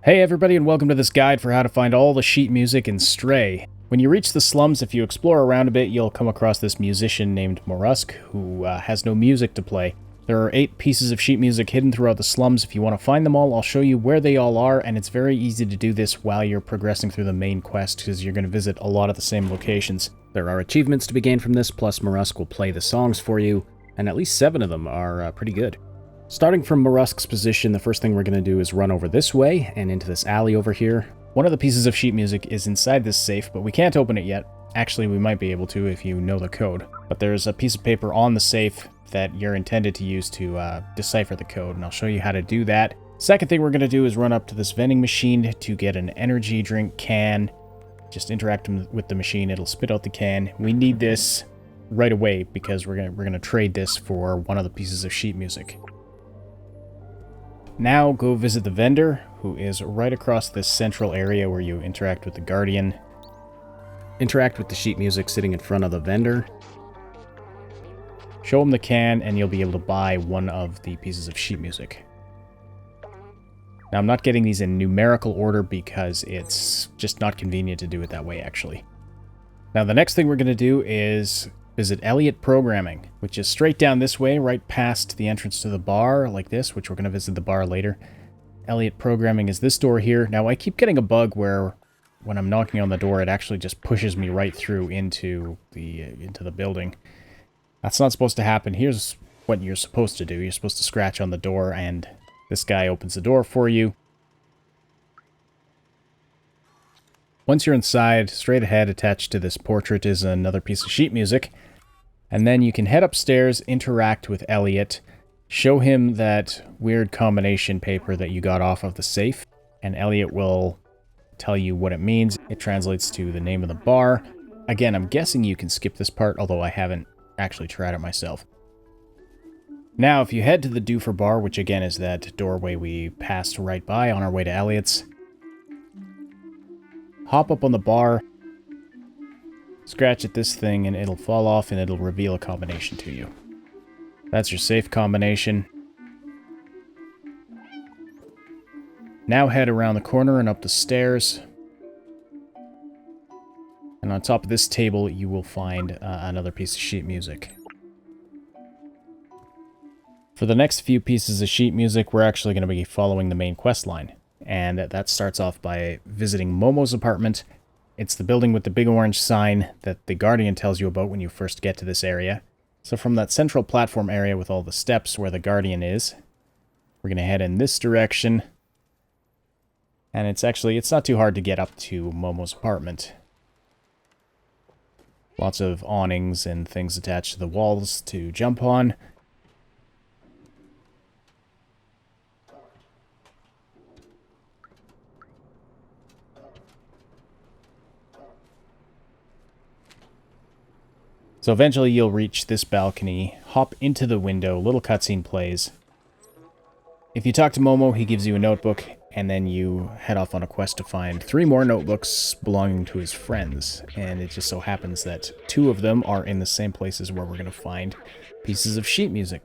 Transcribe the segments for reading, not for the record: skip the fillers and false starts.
Hey everybody, and welcome to this guide for how to find all the sheet music in Stray. When you reach the slums, if you explore around a bit, you'll come across this musician named Morusque, who has no music to play. There are 8 pieces of sheet music hidden throughout the slums. If you want to find them all, I'll show you where they all are, and it's very easy to do this while you're progressing through the main quest, because you're going to visit a lot of the same locations. There are achievements to be gained from this, plus Morusque will play the songs for you, and at least 7 of them are pretty good. Starting from Morusque's position, the first thing we're going to do is run over this way and into this alley over here. One of the pieces of sheet music is inside this safe, but we can't open it yet. Actually, we might be able to if you know the code. But there's a piece of paper on the safe that you're intended to use to decipher the code, and I'll show you how to do that. Second thing we're going to do is run up to this vending machine to get an energy drink can. Just interact with the machine, it'll spit out the can. We need this right away because we're gonna trade this for one of the pieces of sheet music. Now go visit the vendor, who is right across this central area where you interact with the Guardian. Interact with the sheet music sitting in front of the vendor. Show him the can, and you'll be able to buy one of the pieces of sheet music. Now, I'm not getting these in numerical order because it's just not convenient to do it that way, actually. Now, the next thing we're going to do is visit Elliot Programming, which is straight down this way, right past the entrance to the bar, like this, which we're going to visit the bar later. Elliot Programming is this door here. Now, I keep getting a bug where when I'm knocking on the door, it actually just pushes me right through into the building. That's not supposed to happen. Here's what you're supposed to do. You're supposed to scratch on the door, and this guy opens the door for you. Once you're inside, straight ahead, attached to this portrait is another piece of sheet music. And then you can head upstairs, interact with Elliot, show him that weird combination paper that you got off of the safe, and Elliot will tell you what it means. It translates to the name of the bar. Again, I'm guessing you can skip this part, although I haven't actually tried it myself. Now, if you head to the Doofer bar, which again is that doorway we passed right by on our way to Elliot's, hop up on the bar, scratch at this thing, and it'll fall off and it'll reveal a combination to you. That's your safe combination. Now head around the corner and up the stairs. And on top of this table, you will find another piece of sheet music. For the next few pieces of sheet music, we're actually going to be following the main quest line. And that starts off by visiting Momos Apartment. It's the building with the big orange sign that the Guardian tells you about when you first get to this area. So from that central platform area with all the steps where the Guardian is, we're going to head in this direction. And it's not too hard to get up to Momos Apartment. Lots of awnings and things attached to the walls to jump on. So eventually you'll reach this balcony, hop into the window, little cutscene plays. If you talk to Momo, he gives you a notebook, and then you head off on a quest to find 3 more notebooks belonging to his friends. And it just so happens that 2 of them are in the same places where we're going to find pieces of sheet music.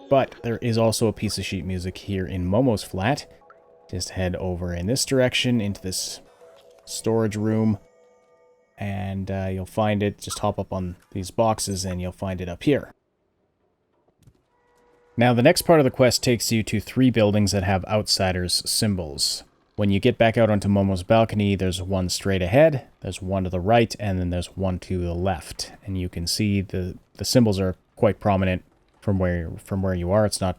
But there is also a piece of sheet music here in Momo's flat. Just head over in this direction into this storage room. And you'll find it. Just hop up on these boxes and you'll find it up here. Now, the next part of the quest takes you to 3 buildings that have outsiders symbols. When you get back out onto Momo's balcony, there's one straight ahead, there's one to the right, and then there's one to the left. And you can see the symbols are quite prominent from where you are. It's not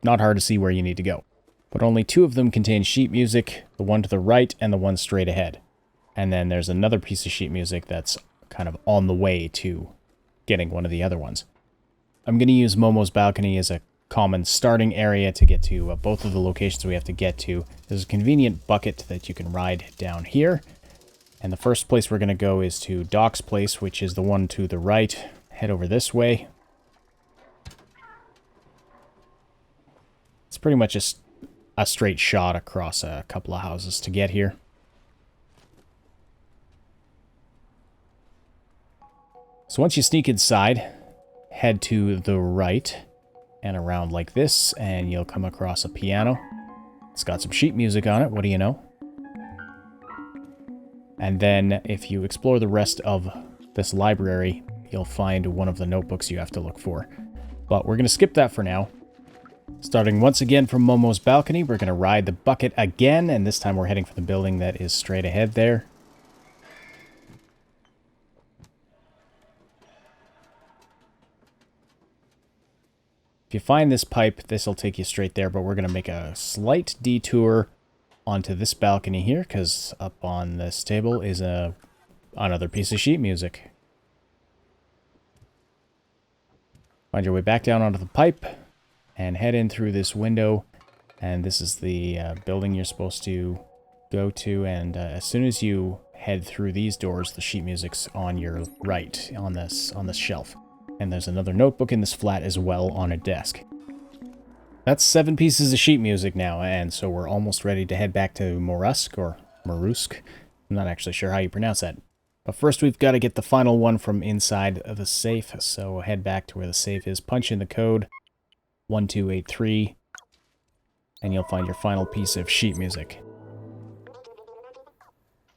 hard to see where you need to go. But only 2 of them contain sheet music, the one to the right and the one straight ahead. And then there's another piece of sheet music that's kind of on the way to getting one of the other ones. I'm going to use Momo's balcony as a common starting area to get to both of the locations we have to get to. There's a convenient bucket that you can ride down here. And the first place we're going to go is to Doc's place, which is the one to the right. Head over this way. It's pretty much just a straight shot across a couple of houses to get here. So once you sneak inside, head to the right and around like this, and you'll come across a piano. It's got some sheet music on it, what do you know? And then if you explore the rest of this library, you'll find one of the notebooks you have to look for. But we're going to skip that for now. Starting once again from Momo's balcony, we're going to ride the bucket again, and this time we're heading for the building that is straight ahead there. If you find this pipe, this will take you straight there, but we're going to make a slight detour onto this balcony here, because up on this table is another piece of sheet music. Find your way back down onto the pipe, and head in through this window, and this is the building you're supposed to go to, and as soon as you head through these doors, the sheet music's on your right, on this shelf. And there's another notebook in this flat as well on a desk. That's 7 pieces of sheet music now, and so we're almost ready to head back to Morusque, or Morusque. I'm not actually sure how you pronounce that. But first we've got to get the final one from inside of the safe, so head back to where the safe is, punch in the code 1283, and you'll find your final piece of sheet music.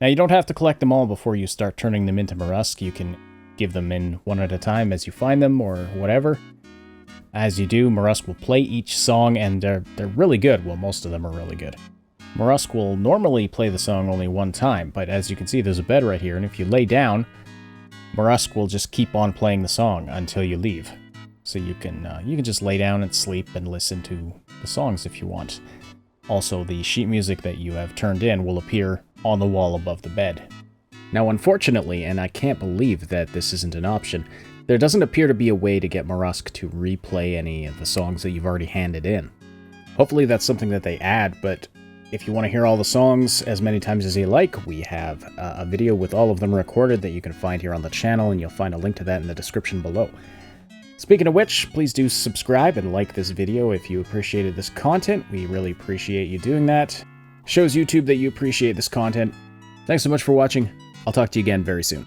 Now you don't have to collect them all before you start turning them into Morusque. You can give them in one at a time as you find them, or whatever. As you do, Morusque will play each song, and they're really good. Well, most of them are really good. Morusque will normally play the song only one time, but as you can see, there's a bed right here, and if you lay down, Morusque will just keep on playing the song until you leave. So you can just lay down and sleep and listen to the songs if you want. Also, the sheet music that you have turned in will appear on the wall above the bed. Now, unfortunately, and I can't believe that this isn't an option, there doesn't appear to be a way to get Morusque to replay any of the songs that you've already handed in. Hopefully that's something that they add, but if you want to hear all the songs as many times as you like, we have a video with all of them recorded that you can find here on the channel, and you'll find a link to that in the description below. Speaking of which, please do subscribe and like this video if you appreciated this content. We really appreciate you doing that. Shows YouTube that you appreciate this content. Thanks so much for watching. I'll talk to you again very soon.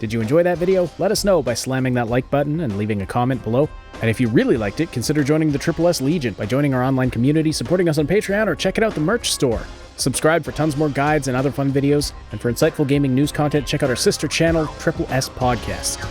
Did you enjoy that video? Let us know by slamming that like button and leaving a comment below. And if you really liked it, consider joining the SSS Legion by joining our online community, supporting us on Patreon, or checking out the merch store. Subscribe for tons more guides and other fun videos. And for insightful gaming news content, check out our sister channel, SSS Podcast.